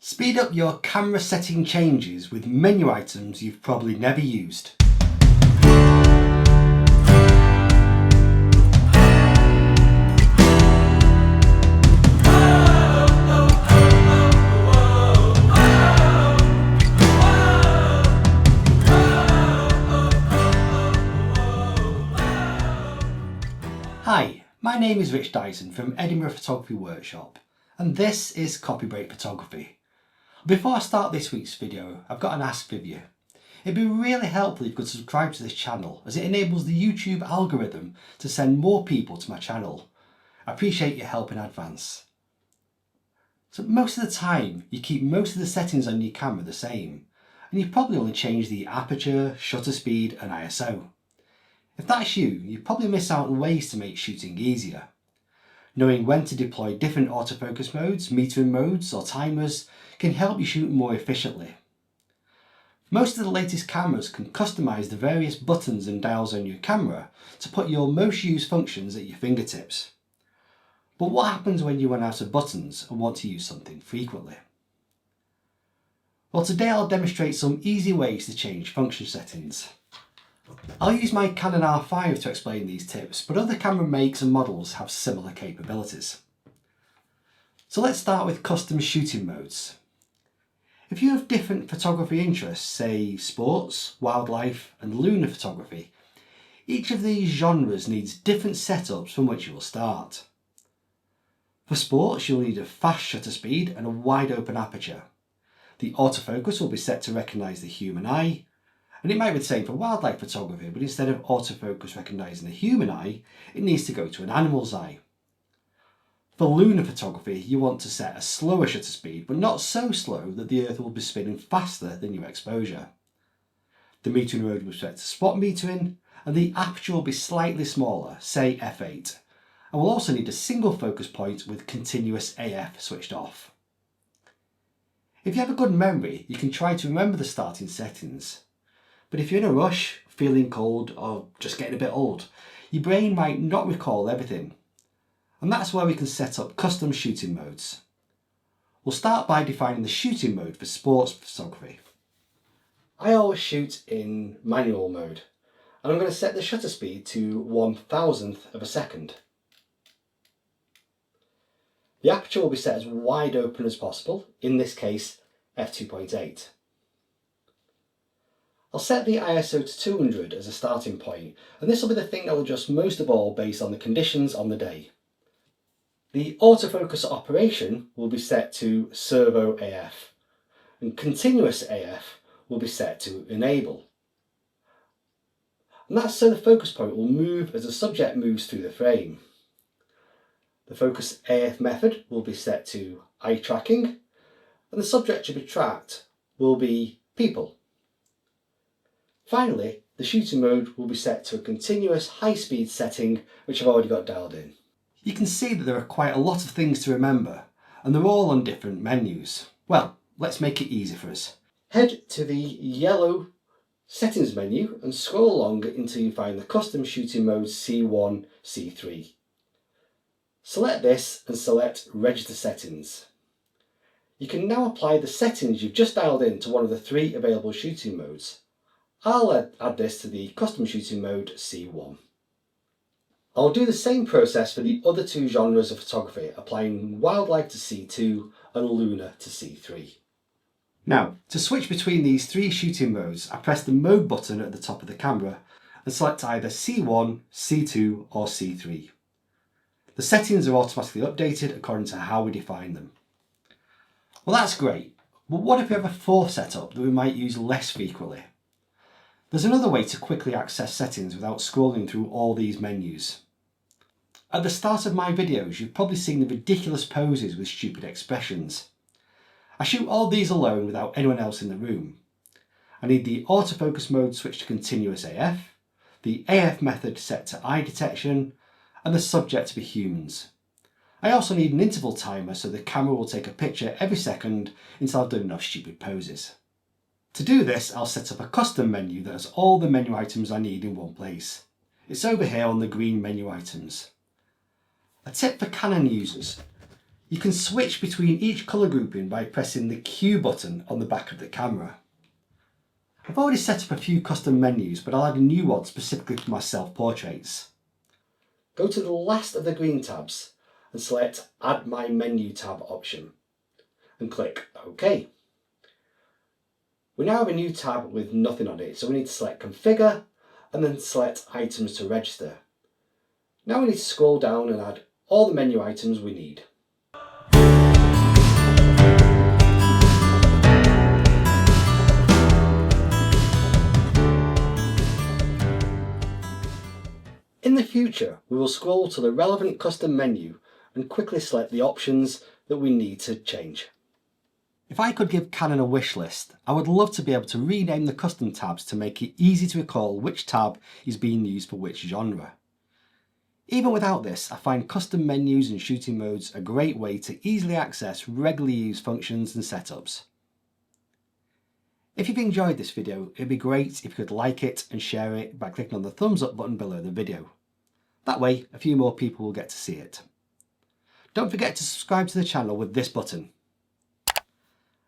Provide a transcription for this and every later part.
Speed up your camera setting changes with menu items you've probably never used. Hi, my name is Rich Dyson from Edinburgh Photography Workshop, and this is Copy Break Photography. Before I start this week's video, I've got an ask of you. It'd be really helpful if you could subscribe to this channel, as it enables the YouTube algorithm to send more people to my channel. I appreciate your help in advance. So most of the time, you keep most of the settings on your camera the same, and you probably only change the aperture, shutter speed and ISO. If that's you probably miss out on ways to make shooting easier. Knowing when to deploy different autofocus modes, metering modes or timers can help you shoot more efficiently. Most of the latest cameras can customize the various buttons and dials on your camera to put your most used functions at your fingertips. But what happens when you run out of buttons and want to use something frequently? Well, today I'll demonstrate some easy ways to change function settings. I'll use my Canon R5 to explain these tips, but other camera makes and models have similar capabilities. So let's start with custom shooting modes. If you have different photography interests, say sports, wildlife and lunar photography, each of these genres needs different setups from which you will start. For sports, you'll need a fast shutter speed and a wide open aperture. The autofocus will be set to recognise the human eye, and it might be the same for wildlife photography, but instead of autofocus recognising the human eye, it needs to go to an animal's eye. For lunar photography, you want to set a slower shutter speed, but not so slow that the Earth will be spinning faster than your exposure. The metering mode will be set to spot metering, and the aperture will be slightly smaller, say f8, and we'll also need a single focus point with continuous AF switched off. If you have a good memory, you can try to remember the starting settings. But if you're in a rush, feeling cold or just getting a bit old, your brain might not recall everything. And that's where we can set up custom shooting modes. We'll start by defining the shooting mode for sports photography. I always shoot in manual mode, and I'm going to set the shutter speed to 1/1000th of a second. The aperture will be set as wide open as possible, in this case f2.8. I'll set the ISO to 200 as a starting point, and this will be the thing I'll adjust most of all based on the conditions on the day. The autofocus operation will be set to servo AF, and continuous AF will be set to enable. And that's so the focus point will move as the subject moves through the frame. The focus AF method will be set to eye tracking, and the subject to be tracked will be people. Finally, the shooting mode will be set to a continuous high-speed setting, which I've already got dialed in. You can see that there are quite a lot of things to remember, and they're all on different menus. Well, let's make it easy for us. Head to the yellow settings menu and scroll along until you find the custom shooting modes C1, C3. Select this and select Register Settings. You can now apply the settings you've just dialed in to one of the three available shooting modes. I'll add this to the custom shooting mode C1. I'll do the same process for the other two genres of photography, applying wildlife to C2 and lunar to C3. Now, to switch between these three shooting modes, I press the mode button at the top of the camera and select either C1, C2 or C3. The settings are automatically updated according to how we define them. Well, that's great, but what if we have a fourth setup that we might use less frequently? There's another way to quickly access settings without scrolling through all these menus. At the start of my videos, you've probably seen the ridiculous poses with stupid expressions. I shoot all these alone without anyone else in the room. I need the autofocus mode switched to continuous AF, the AF method set to eye detection, and the subject to be humans. I also need an interval timer so the camera will take a picture every second until I've done enough stupid poses. To do this, I'll set up a custom menu that has all the menu items I need in one place. It's over here on the green menu items. A tip for Canon users: You can switch between each colour grouping by pressing the Q button on the back of the camera. I've already set up a few custom menus, but I'll add a new one specifically for my self-portraits. Go to the last of the green tabs and select Add My Menu tab option and click OK. We now have a new tab with nothing on it, so we need to select Configure and then select Items to register. Now we need to scroll down and add all the menu items we need. In the future, we will scroll to the relevant custom menu and quickly select the options that we need to change. If I could give Canon a wish list, I would love to be able to rename the custom tabs to make it easy to recall which tab is being used for which genre. Even without this, I find custom menus and shooting modes a great way to easily access regularly used functions and setups. If you've enjoyed this video, it'd be great if you could like it and share it by clicking on the thumbs up button below the video. That way, a few more people will get to see it. Don't forget to subscribe to the channel with this button.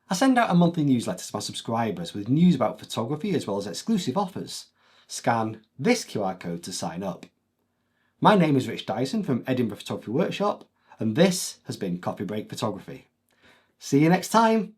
I send out a monthly newsletter to my subscribers with news about photography as well as exclusive offers. Scan this QR code to sign up. My name is Rich Dyson from Edinburgh Photography Workshop, and this has been Coffee Break Photography. See you next time!